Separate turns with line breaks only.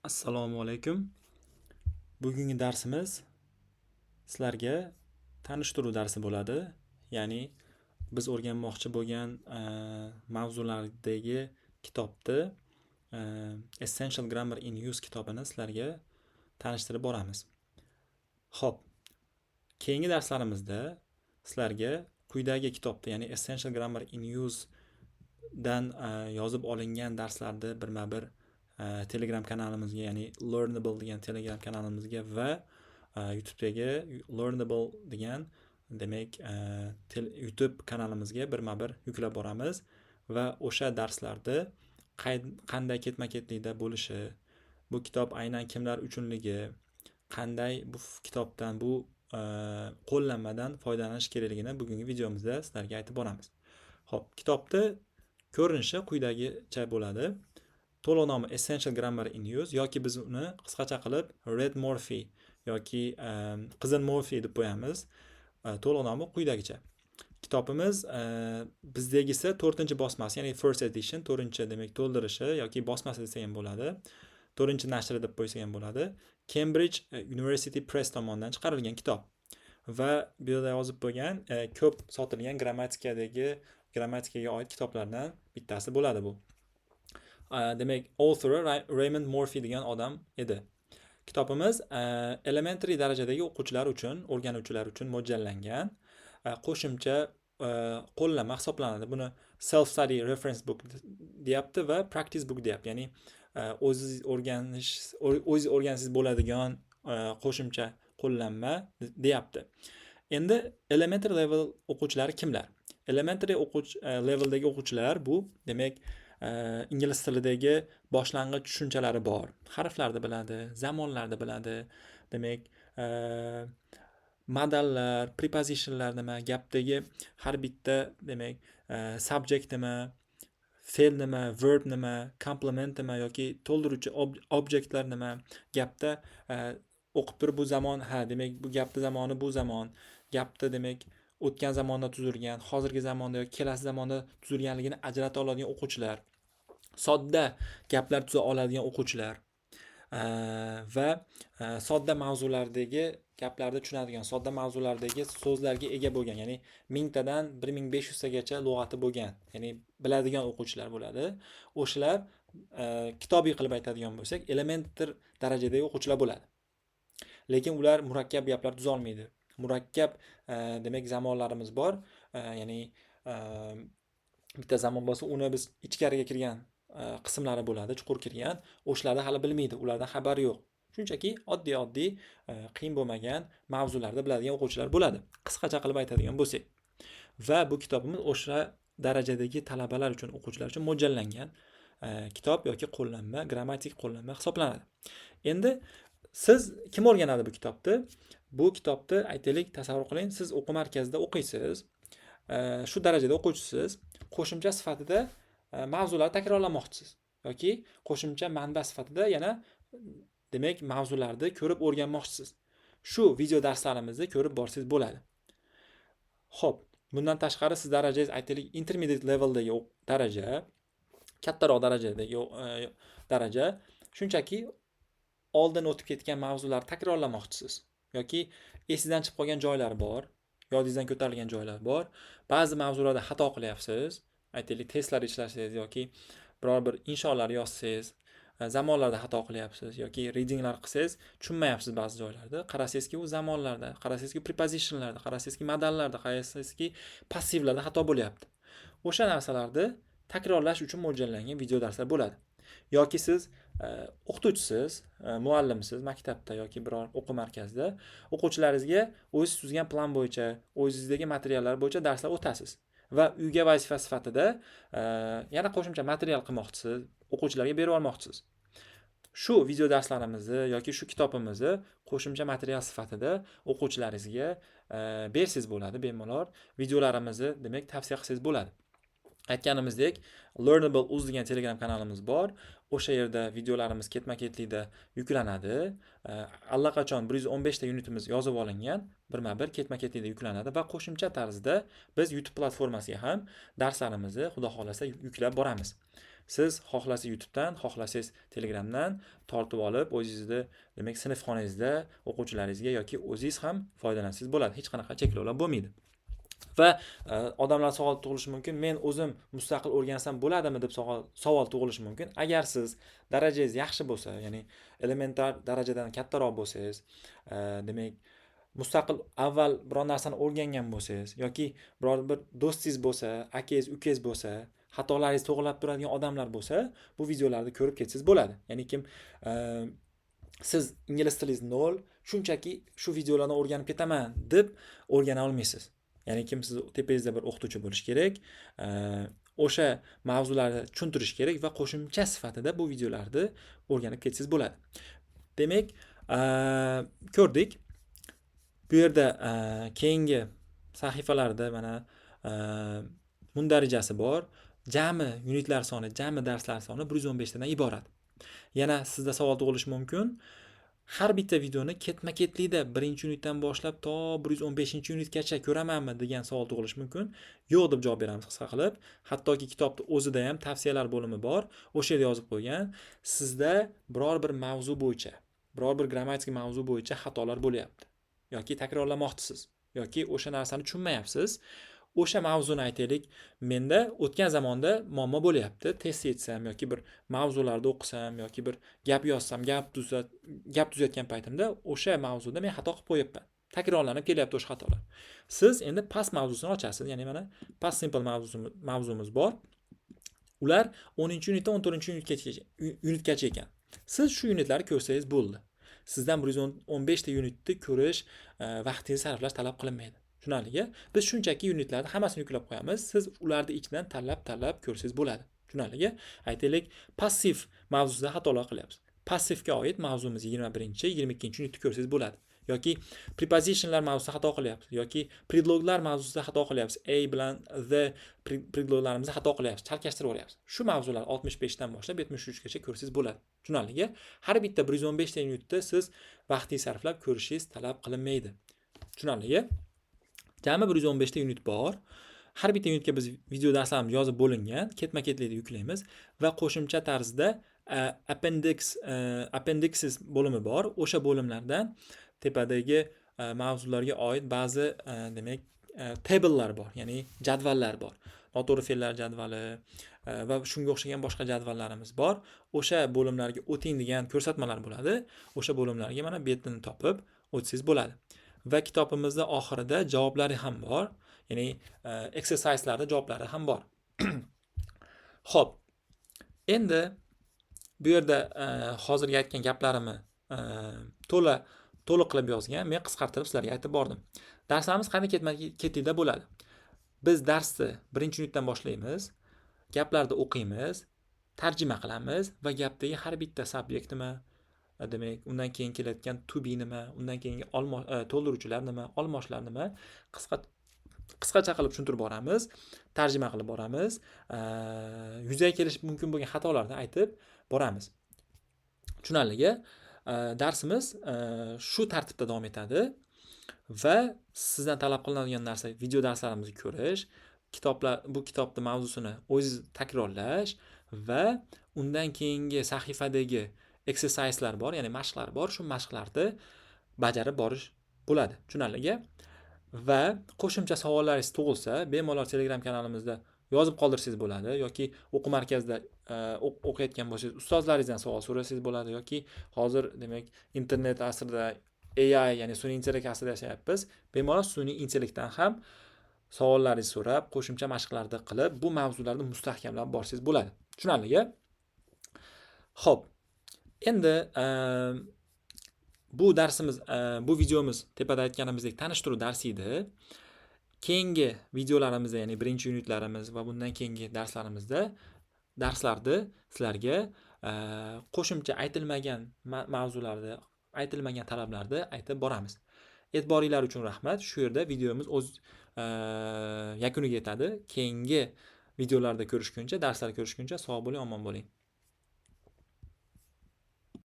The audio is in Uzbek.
Assalomu alaykum. Bugungi darsimiz sizlarga tanishtiruv darsi bo'ladi. Ya'ni biz o'rganmoqchi bo'lgan mavzulardagi kitobni Essential Grammar in Use kitobini sizlarga tanishtirib boramiz. Xo'p, keyingi darslarimizda sizlarga quyidagi kitobni, ya'ni Essential Grammar in Use dan yozib olingan darslarni birma-bir Telegram kanalimizga, ya'ni Learnable degan Telegram kanalimizga va YouTube'dagi Learnable degan demak YouTube kanalimizga birma-bir yuklab boramiz va o'sha darslarni qanday ketma-ketlikda bo'lishi, bu kitob aynan kimlar uchunligi, qanday bu kitobdan, bu qo'llanmadan foydalanish kerakligini bugungi videomizda sizlarga aytib boramiz. Xo'p, kitobni ko'rinishi quyidagicha bo'ladi. To'liq nomi Essential Grammar in Use yoki biz uni qisqacha qilib Red Morphy yoki Qizil Morphy deb qo'yamiz. To'liq nomi quyidagicha. Kitobimiz bizdagisi 4-bosmasi, ya'ni first edition, 4 demak to'ldirishi yoki bosmasi desa ham bo'ladi. 4-nashri deb qo'ysa ham bo'ladi. Cambridge University Press tomonidan chiqarilgan kitob. Va bu yerda yozib qo'ygan ko'p sotilgan grammatikaga oid kitoblardan bittasi bo'ladi bu. Demak, author Raymond Morphy degan odam edi. Kitobimiz elementary darajadagi o'quvchilar uchun, o'rganuvchilar uchun mo'ljallangan qo'shimcha qo'llanma hisoblanadi. Buni self study reference book deyapti va practice book deyapti. Ya'ni o'zingiz o'rgansiz bo'ladigan qo'shimcha qo'llanma deyapti. Endi elementary level o'quvchilari kimlar? Elementary leveldagi o'quvchilar bu demak ingliz tilidagi boshlang'ich tushunchalari bor. Harflarni biladi, zamonlarni biladi. Demak, modallar, prepositionlar nima, gapdagi har bitta demak subject nima, fe'l nima, verb nima, complement nima yoki to'ldiruvchi objektlar nima, gapda o'qib turib bu zamon, demak bu gapni zamoni bu zamon, gapni demak o'tgan zamonda tuzilgan, hozirgi zamonda yoki kelasi zamonda tuzilganligini ajrata oladigan o'quvchilar, sodda gaplar tuza oladigan o'quvchilar va sodda mavzulardagi gaplarni tushunadigan, sodda mavzulardagi so'zlarga ega bo'lgan, ya'ni 1000 tadan 1500 tagacha lug'ati bo'lgan, ya'ni biladigan o'quvchilar bo'ladi. O'shalar kitobiy qilib aytadigan bo'lsak, elementary darajadagi o'quvchilar bo'ladi. Lekin ular murakkab gaplar tuza olmaydi. Murakkab demak zamonlarimiz bor. Ya'ni bitta zamon bo'lsa, uni biz ichkariga kirgan qismlari bo'ladi, chuqur kirgan. O'shalarni hali bilmaydi, ulardan xabari yo'q. Shunchaki oddiy qiyin bo'lmagan mavzularni biladigan o'quvchilar bo'ladi. Qisqacha qilib aytadigan bo'lsak. Va bu kitobimiz o'sha darajadagi talabalar uchun, o'quvchilar uchun mo'ljallangan kitob yoki qo'llanma, grammatik qo'llanma hisoblanadi. Endi siz kim o'rganadi bu kitobni? Bu kitobni aytaylik, tasavvur qiling, siz o'quv markazida o'qiysiz. Shu darajada o'quvchisiz. Qo'shimcha sifatida mavzularni takrorlamoqchisiz yoki qo'shimcha manba sifatida yana demak mavzularni ko'rib o'rganmoqchisiz. Shu video darslarimizni ko'rib borsangiz bo'ladi. Xo'p, bundan tashqari siz darajangiz aytaylik intermediate leveldagi daraja, kattaroq darajadagi daraja, shunchaki oldin o'tib ketgan mavzularni takrorlamoqchisiz yoki esingizdan chiqib qolgan joylar bor, yodingizdan ko'tarilgan joylar bor. Ba'zi mavzularda xato qilyapsiz. Aytaylik, testlar ishlasangiz yoki biror bir insholar yozsangiz, zamonlarda xato qilyapsiz yoki readinglar qilsangiz, tushunmayapsiz ba'zi joylarda. Qarasangizki, u zamonlarda, qarasangizki prepositionlarda, qarasangizki modallarda, qarasangizki passivlarda xato bo'lyapti. O'sha narsalarni takrorlash uchun mo'ljallangan video darslar bo'ladi. Yoki siz o'qituvchisiz, muallimsiz maktabda yoki biror o'quv markazida o'quvchilaringizga o'zingiz tuzgan plan bo'yicha, o'zingizdagi materiallar bo'yicha darslar o'tasiz va uyga vazifa sifatida yana qo'shimcha material qilmoqchisiz, o'quvchilarga berib olmoqchisiz. Shu video darslarimizni yoki shu kitobimizni qo'shimcha material sifatida o'quvchilaringizga bersangiz bo'ladi, bemalol videolarimizni demak tavsiya qilsangiz bo'ladi. Aytganimizdek, Learnable Uz degan Telegram kanalimiz bor. O'sha yerda videolarimiz ketma-ketlikda yuklanadi. Allaqachon 115 ta unitimiz yozib olingan, birma-bir ketma-ketlikda yuklanadi va qo'shimcha tarzda biz YouTube platformasiga ham darslarimizni xudo xolasa yuklab boramiz. Siz xohlasangiz YouTubedan, xohlasangiz Telegramdan tortib olib, o'zingizni demak sinfxonangizda o'quvchilaringizga yoki o'zingiz ham foydalansangiz bo'ladi. Hech qanaqa cheklovlar bo'lmaydi. Va odamlar savol tug'ilishi mumkin. Men o'zim mustaqil o'rgansam bo'ladimi deb savol tug'ilishi mumkin. Agar siz darajangiz yaxshi bo'lsa, ya'ni elementar darajadan kattaroq bo'lsangiz, demak mustaqil avval biror narsani o'rgangan bo'lsangiz yoki biror bir do'stingiz bo'lsa, akangiz, ukangiz bo'lsa, xatolaringizni to'g'rilab turadigan odamlar bo'lsa, bu videolarni ko'rib ketsangiz bo'ladi. Ya'ni kim siz ingliz tilingiz 0, shunchaki shu videolarni o'rganib ketaman deb o'rgana olmaysiz. Ya'ni kim siz tepangizda bir o'qituvchi bo'lish kerak, o'sha mavzularni tushuntirish kerak va qo'shimcha sifatida bu videolarni o'rganib ketsangiz bo'ladi. Demak, ko'rdik. Bu yerda keyingi sahifalarda mana mundarijasi bor. Jami unitlar soni, jami darslar soni 115 tadan iborat. Yana sizda savol tug'ilishi mumkin. Har bitta videoni ketma-ketlikda 1-unitdan boshlab to 115-unitgacha ko'ramanmi degan savol tug'ilishi mumkin. Yo'q deb javob beramiz qisqa qilib. Hattoki kitobning o'zida ham tavsiyalar bo'limi bor. O'sha yerda yozib qo'ygan. Sizda biror bir mavzu bo'yicha, biror bir grammatik mavzu bo'yicha xatolar bo'lyapti. Yoki takrorlamoqchisiz, yoki o'sha narsani tushunmayapsiz. O'sha mavzuni aytaylik, menda o'tgan zamonda muammo bo'lyapti. Test etsam yoki bir mavzularda o'qisam yoki bir gap yozsam, gap tuzayotgan paytimda o'sha mavzuda men xato qilib qo'yibman. Takrorlanib kelyapti o'sha xatolar. Siz endi past mavzusini ochasiz. Ya'ni mana past simple mavzumiz bor. Ular 10-unitdan 14-unitgacha ekan. Siz shu unitlarni ko'rsangiz bo'ldi. Sizdan 115 ta unitni ko'rish vaqtingizni sarflash talab qilinmaydi. Tushunarlimi? Biz shunchaki unitlarni hammasini yuklab qo'yamiz. Siz ularni ichidan tanlab ko'rsangiz bo'ladi. Tushunarlimi? Aytaylik, passiv mavzusida xatolar qilyapsiz. Passivga oid mavzumiz 21-22-unitni ko'rsangiz bo'ladi. Yoki prepositionlar mavzusida xato qilyapsiz yoki predloglar mavzusida xato qilyapsiz. A bilan the predloglarimizni xato qilyapsiz, chalkashtirib olyapsiz. Shu mavzular 65 dan boshlab 73 gacha ko'rsangiz bo'ladi. Tushunarlimi? Har bitta 115 ta unitda siz vaqtingizni sarflab ko'rishingiz talab qilinmaydi. Tushunarlimi? Jami 115 ta unit bor. Har bitta unitga biz video darslarimiz yozib bo'lingan, ketma-ketlikda yuklaymiz va qo'shimcha tarzda appendixes bo'limi bor. O'sha bo'limlardan tepadagi mavzularga oid ba'zi demak tablelar bor, ya'ni jadvallar bor. Noto'g'ri fe'llar jadvali va shunga o'xshagan boshqa jadvallarimiz bor. O'sha bo'limlarga o'ting degan ko'rsatmalar bo'ladi. O'sha bo'limlarga mana betini topib o'tsangiz bo'ladi. Va kitobimizda oxirida javoblari ham bor. Ya'ni exercise'larda javoblari ham bor. Xo'p. Endi bu yerda hozirgi aytgan gaplarimni to'liq qilib yozgan, men qisqartirib sizlarga aytib bordim. Darslarimiz qanday ketma-ketlikda bo'ladi? Biz darsni 1-unitdan boshlaymiz, gaplarni o'qiymiz, tarjima qilamiz va gapdagi har bitta subyekt nima, demak, undan keyin kelayotgan to be nima, undan keyingi to'ldiruvchilar nima, olmoshlar nima, qisqacha qilib tushuntirib boramiz, tarjima qilib boramiz, yuzaga kelish mumkin bo'lgan xatolarni aytib boramiz. Tushunarligi? Darsimiz shu tartibda davom etadi va sizdan talab qilinadigan narsa video darslarimizni ko'rish, bu kitobning mavzusini o'zingiz takrorlash va undan keyingi sahifadagi exercise'lar bor, ya'ni mashqlar bor. Shu mashqlarni bajarib borish bo'ladi. Tushunarligi? Va qo'shimcha savollaringiz tug'ilsa, bemalol Telegram kanalimizda yozib qoldirsangiz bo'ladi yoki o'quv markazida o'qiyotgan bo'lsangiz, ustozlaringizdan savol so'rasangiz bo'ladi yoki hozir demak internet asrida AI, ya'ni sun'iy intellekt asrida yashayapmiz. Bemalol sun'iy intellektdan ham savollaringizni so'rab, qo'shimcha mashqlarni qilib, bu mavzularni mustahkamlab borsangiz bo'ladi. Tushunarligi? Xo'p. Endi bu darsimiz, bu videomiz tepada aytganimizdek tanishtiruv darsi edi. Keyingi videolarimizda, ya'ni 1-unitlarimiz va bundan keyingi darslarda sizlarga qo'shimcha aytilmagan mavzularni, aytilmagan talablarni aytib boramiz. E'tiboringlar uchun rahmat. Shu yerda videomiz o'z yakuniga yetadi. Keyingi videolarda ko'rishguncha, darslarda ko'rishguncha sog' bo'ling, omon bo'ling.